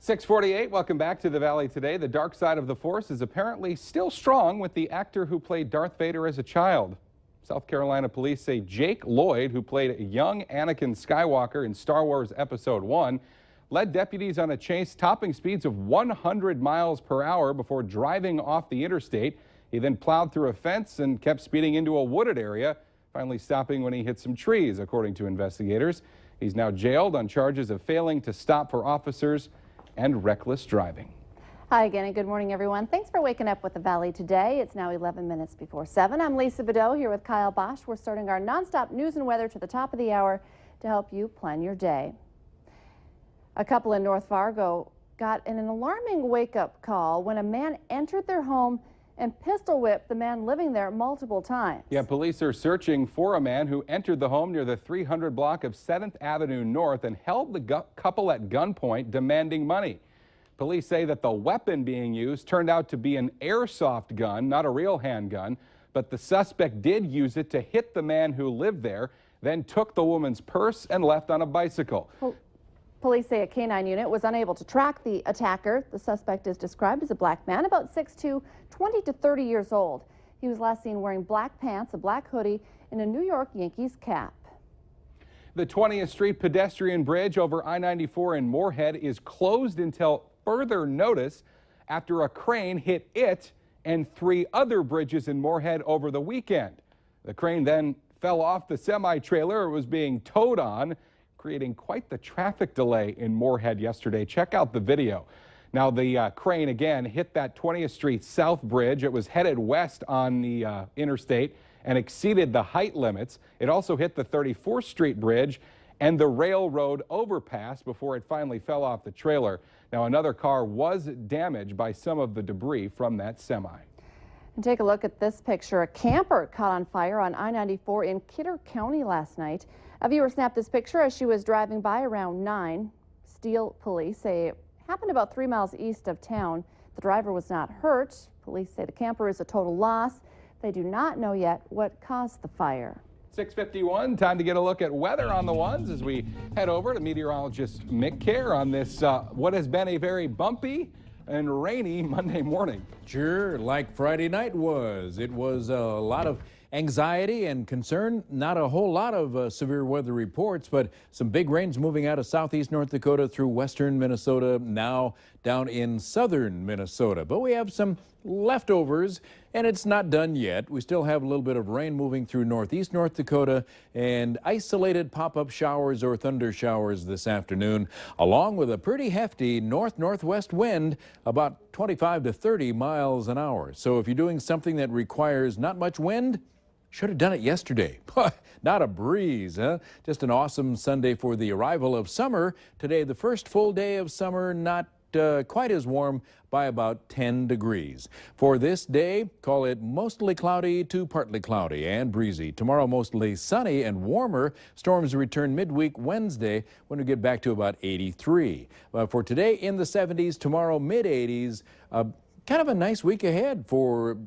6:48, welcome back to the Valley today. The dark side of the Force is apparently still strong with the actor who played Darth Vader as a child. South Carolina police say Jake Lloyd, who played young Anakin Skywalker in Star Wars Episode 1, led deputies on a chase topping speeds of 100 miles per hour before driving off the interstate. He then plowed through a fence and kept speeding into a wooded area, finally stopping when he hit some trees, according to investigators. He's now jailed on charges of failing to stop for officers and reckless driving. Hi again and good morning, everyone. Thanks for waking up with the Valley today. It's now 11 minutes before 7. I'm Lisa Bedeau here with Kyle Bosch. We're starting our nonstop news and weather to the top of the hour to help you plan your day. A couple in North Fargo got an alarming wake-up call when a man entered their home and pistol whipped the man living there multiple times. Yeah, police are searching for a man who entered the home near the 300 block of 7th Avenue North and held the couple at gunpoint demanding money. Police say that the weapon being used turned out to be an airsoft gun, not a real handgun, but the suspect did use it to hit the man who lived there, then took the woman's purse and left on a bicycle. Police say a canine unit was unable to track the attacker. The suspect is described as a black man, about 6'2", 20 to 30 years old. He was last seen wearing black pants, a black hoodie, and a New York Yankees cap. The 20th Street pedestrian bridge over I-94 in Moorhead is closed until further notice after a crane hit it and 3 other bridges in Moorhead over the weekend. The crane then fell off the semi-trailer it was being towed on, creating quite the traffic delay in Moorhead yesterday. Check out the video. Now, the crane again hit that 20th Street South Bridge. It was headed west on the interstate and exceeded the height limits. It also hit the 34th Street Bridge and the railroad overpass before it finally fell off the trailer. Now, another car was damaged by some of the debris from that semi. And take a look at this picture. A camper caught on fire on I-94 in Kidder County last night. A viewer snapped this picture as she was driving by around 9. Steele police say it happened about 3 miles east of town. The driver was not hurt. Police say the camper is a total loss. They do not know yet what caused the fire. 6:51, time to get a look at weather on the ones as we head over to meteorologist Mick Kerr on this what has been a very bumpy and rainy Monday morning. Sure, like Friday night was. It was a lot of anxiety and concern. Not a whole lot of severe weather reports, but some big rains moving out of southeast North Dakota through western Minnesota, now down in southern Minnesota. But we have some leftovers, and it's not done yet. We still have a little bit of rain moving through northeast North Dakota and isolated pop-up showers or thunder showers this afternoon, along with a pretty hefty north-northwest wind, about 25 to 30 miles an hour. So if you're doing something that requires not much wind, should have done it yesterday. Not a breeze, huh? Just an awesome Sunday for the arrival of summer. Today, the first full day of summer, not quite as warm by about 10 degrees. For this day, call it mostly cloudy to partly cloudy and breezy. Tomorrow, mostly sunny and warmer. Storms return midweek Wednesday when we get back to about 83. For today, in the 70s, tomorrow, mid-80s. Kind of a nice week ahead for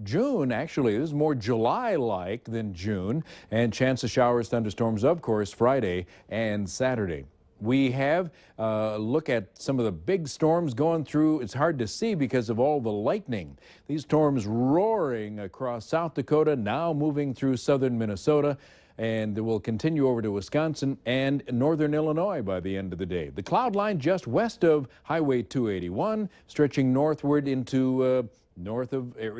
June, actually. This is more July-like than June, and chance of showers, thunderstorms, of course, Friday and Saturday. We have a look at some of the big storms going through. It's hard to see because of all the lightning. These storms roaring across South Dakota, now moving through southern Minnesota, and will continue over to Wisconsin and northern Illinois by the end of the day. The cloud line just west of Highway 281, stretching northward into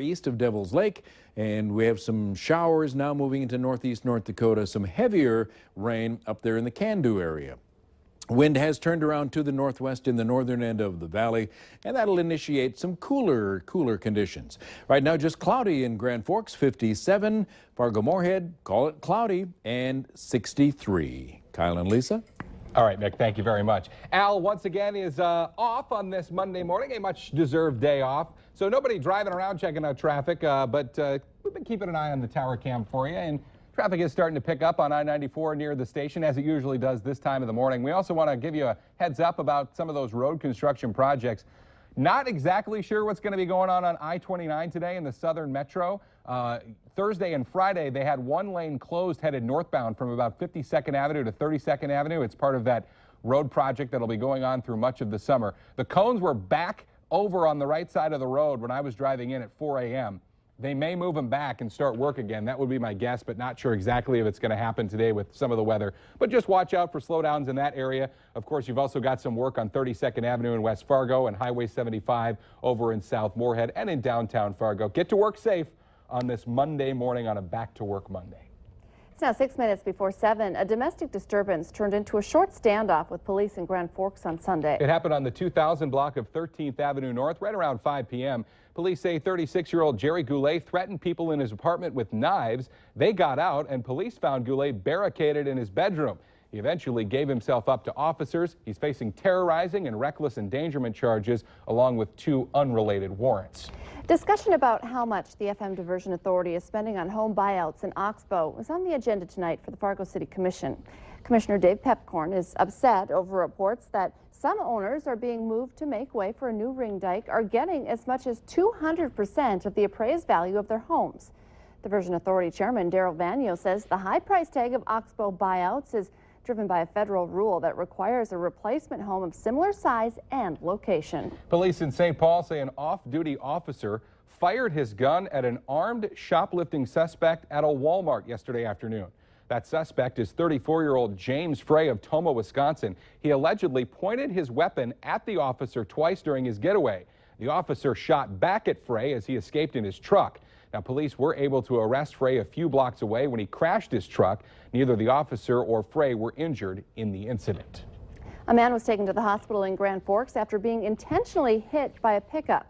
east of Devil's Lake, and we have some showers now moving into northeast North Dakota, some heavier rain up there in the Can-Do area. Wind has turned around to the northwest in the northern end of the valley, and that'll initiate some cooler conditions. Right now, just cloudy in Grand Forks, 57. Fargo-Moorhead, call it cloudy, and 63. Kyle and Lisa? All right, Mick, thank you very much. Al, once again, is off on this Monday morning, a much-deserved day off. So nobody driving around checking out traffic, but we've been keeping an eye on the tower cam for you, and traffic is starting to pick up on I-94 near the station, as it usually does this time of the morning. We also want to give you a heads up about some of those road construction projects. Not exactly sure what's going to be going on I-29 today in the southern metro. Thursday and Friday, they had one lane closed headed northbound from about 52nd Avenue to 32nd Avenue. It's part of that road project that'll be going on through much of the summer. The cones were back over on the right side of the road when I was driving in at 4 a.m. They may move them back and start work again. That would be my guess, but not sure exactly if it's going to happen today with some of the weather. But just watch out for slowdowns in that area. Of course, you've also got some work on 32nd Avenue in West Fargo and Highway 75 over in South Moorhead and in downtown Fargo. Get to work safe on this Monday morning on a back-to-work Monday. It's now 6 minutes before 7. A domestic disturbance turned into a short standoff with police in Grand Forks on Sunday. It happened on the 2000 block of 13th Avenue North right around 5 p.m. Police say 36-year-old Jerry Goulet threatened people in his apartment with knives. They got out, and police found Goulet barricaded in his bedroom. He eventually gave himself up to officers. He's facing terrorizing and reckless endangerment charges, along with 2 unrelated warrants. Discussion about how much the FM Diversion Authority is spending on home buyouts in Oxbow was on the agenda tonight for the Fargo City Commission. Commissioner Dave Pepcorn is upset over reports that some owners are being moved to make way for a new ring dike are getting as much as 200% of the appraised value of their homes. Diversion Authority Chairman Daryl Vanio says the high price tag of Oxbow buyouts is driven by a federal rule that requires a replacement home of similar size and location. Police in St. Paul say an off-duty officer fired his gun at an armed shoplifting suspect at a Walmart yesterday afternoon. That suspect is 34-year-old James Frey of Tomah, Wisconsin. He allegedly pointed his weapon at the officer twice during his getaway. The officer shot back at Frey as he escaped in his truck. Now, police were able to arrest Frey a few blocks away when he crashed his truck. Neither the officer or Frey were injured in the incident. A man was taken to the hospital in Grand Forks after being intentionally hit by a pickup.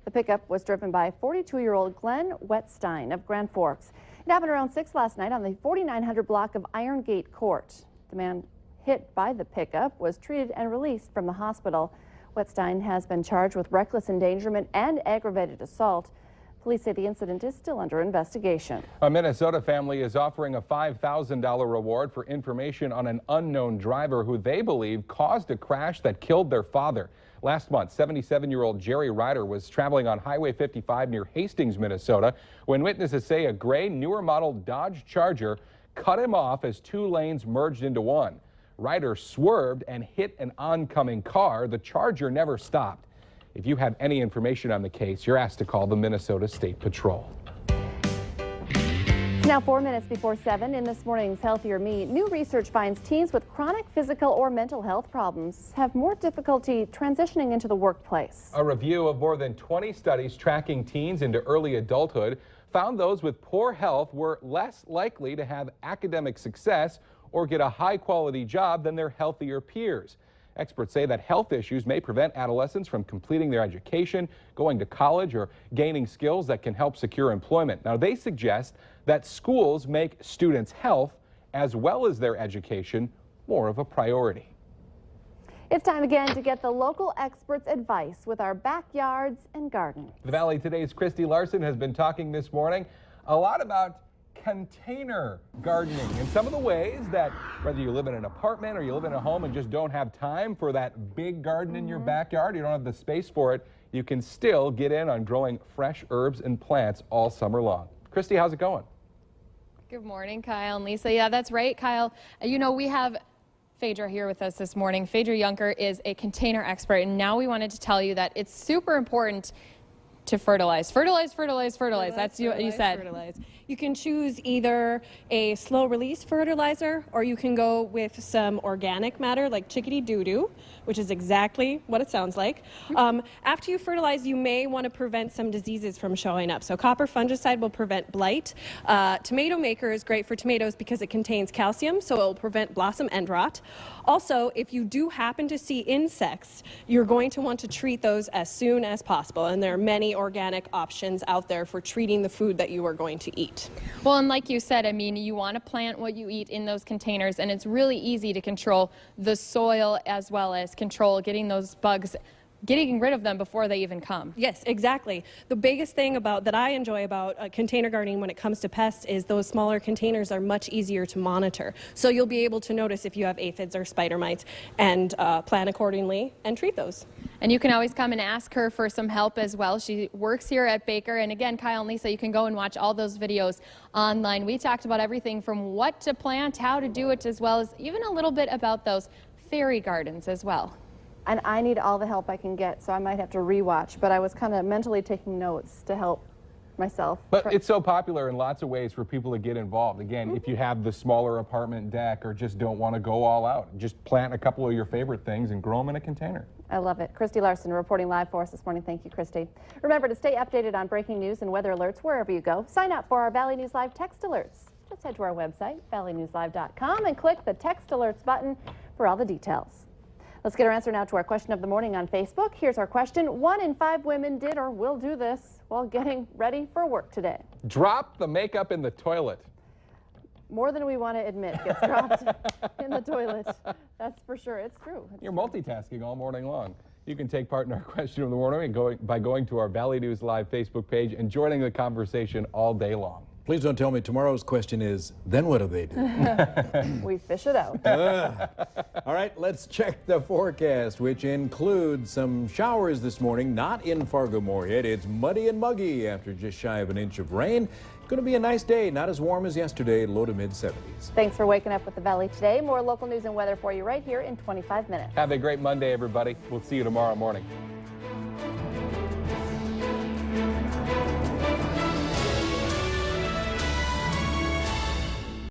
The pickup was driven by 42-year-old Glenn Wetstein of Grand Forks. It happened around 6 last night on the 4900 block of Iron Gate Court. The man hit by the pickup was treated and released from the hospital. Wetstein has been charged with reckless endangerment and aggravated assault. Police say the incident is still under investigation. A Minnesota family is offering a $5,000 reward for information on an unknown driver who they believe caused a crash that killed their father. Last month, 77-year-old Jerry Ryder was traveling on Highway 55 near Hastings, Minnesota, when witnesses say a gray, newer model Dodge Charger cut him off as 2 lanes merged into one. Ryder swerved and hit an oncoming car. The Charger never stopped. If you have any information on the case, you're asked to call the Minnesota State Patrol. Now 4 minutes before 7 in this morning's Healthier Me, new research finds teens with chronic physical or mental health problems have more difficulty transitioning into the workplace. A review of more than 20 studies tracking teens into early adulthood found those with poor health were less likely to have academic success or get a high-quality job than their healthier peers. Experts say that health issues may prevent adolescents from completing their education, going to college, or gaining skills that can help secure employment. Now, they suggest that schools make students' health, as well as their education, more of a priority. It's time again to get the local experts' advice with our backyards and gardens. The Valley Today's Christy Larson has been talking this morning a lot about container gardening and some of the ways that whether you live in an apartment or you live in a home and just don't have time for that big garden in your backyard, you don't have the space for it, you can still get in on growing fresh herbs and plants all summer long. Christy, how's it going? Good morning, Kyle and Lisa. Yeah, that's right, Kyle. You know, we have Phaedra here with us this morning. Phaedra Junker is a container expert, and now we wanted to tell you that it's super important to fertilize. Fertilize. That's what you said. Fertilize. You can choose either a slow release fertilizer, or you can go with some organic matter like chickadee doo-doo, which is exactly what it sounds like. After you fertilize, you may want to prevent some diseases from showing up. So copper fungicide will prevent blight. Tomato Maker is great for tomatoes because it contains calcium, so it will prevent blossom end rot. Also, if you do happen to see insects, you're going to want to treat those as soon as possible, and there are many organic options out there for treating the food that you are going to eat. Well, and like you said, I mean, you want to plant what you eat in those containers, and it's really easy to control the soil as well as control getting those bugs, getting rid of them before they even come. Yes, exactly. The biggest thing that I enjoy about container gardening when it comes to pests is those smaller containers are much easier to monitor. So you'll be able to notice if you have aphids or spider mites and plan accordingly and treat those. And you can always come and ask her for some help as well. She works here at Baker. And again, Kyle and Lisa, you can go and watch all those videos online. We talked about everything from what to plant, how to do it, as well as even a little bit about those fairy gardens as well. And I need all the help I can get, so I might have to rewatch, but I was kind of mentally taking notes to help myself. But it's so popular in lots of ways for people to get involved. Again, if you have the smaller apartment deck or just don't want to go all out, just plant a couple of your favorite things and grow them in a container. I love it. Christy Larson reporting live for us this morning. Thank you, Christy. Remember to stay updated on breaking news and weather alerts wherever you go. Sign up for our Valley News Live text alerts. Just head to our website, valleynewslive.com, and click the text alerts button for all the details. Let's get our answer now to our question of the morning on Facebook. Here's our question. 1 in 5 women did or will do this while getting ready for work today. Drop the makeup in the toilet. More than we want to admit gets dropped in the toilet. That's for sure. It's true. You're multitasking all morning long. You can take part in our question of the morning by going to our Valley News Live Facebook page and joining the conversation all day long. Please don't tell me tomorrow's question is, then what do they do? We fish it out. All right, let's check the forecast, which includes some showers this morning, not in Fargo-Moorhead. It's muddy and muggy after just shy of an inch of rain. Going to be a nice day, not as warm as yesterday, low to mid-70s. Thanks for waking up with the Valley today. More local news and weather for you right here in 25 minutes. Have a great Monday, everybody. We'll see you tomorrow morning.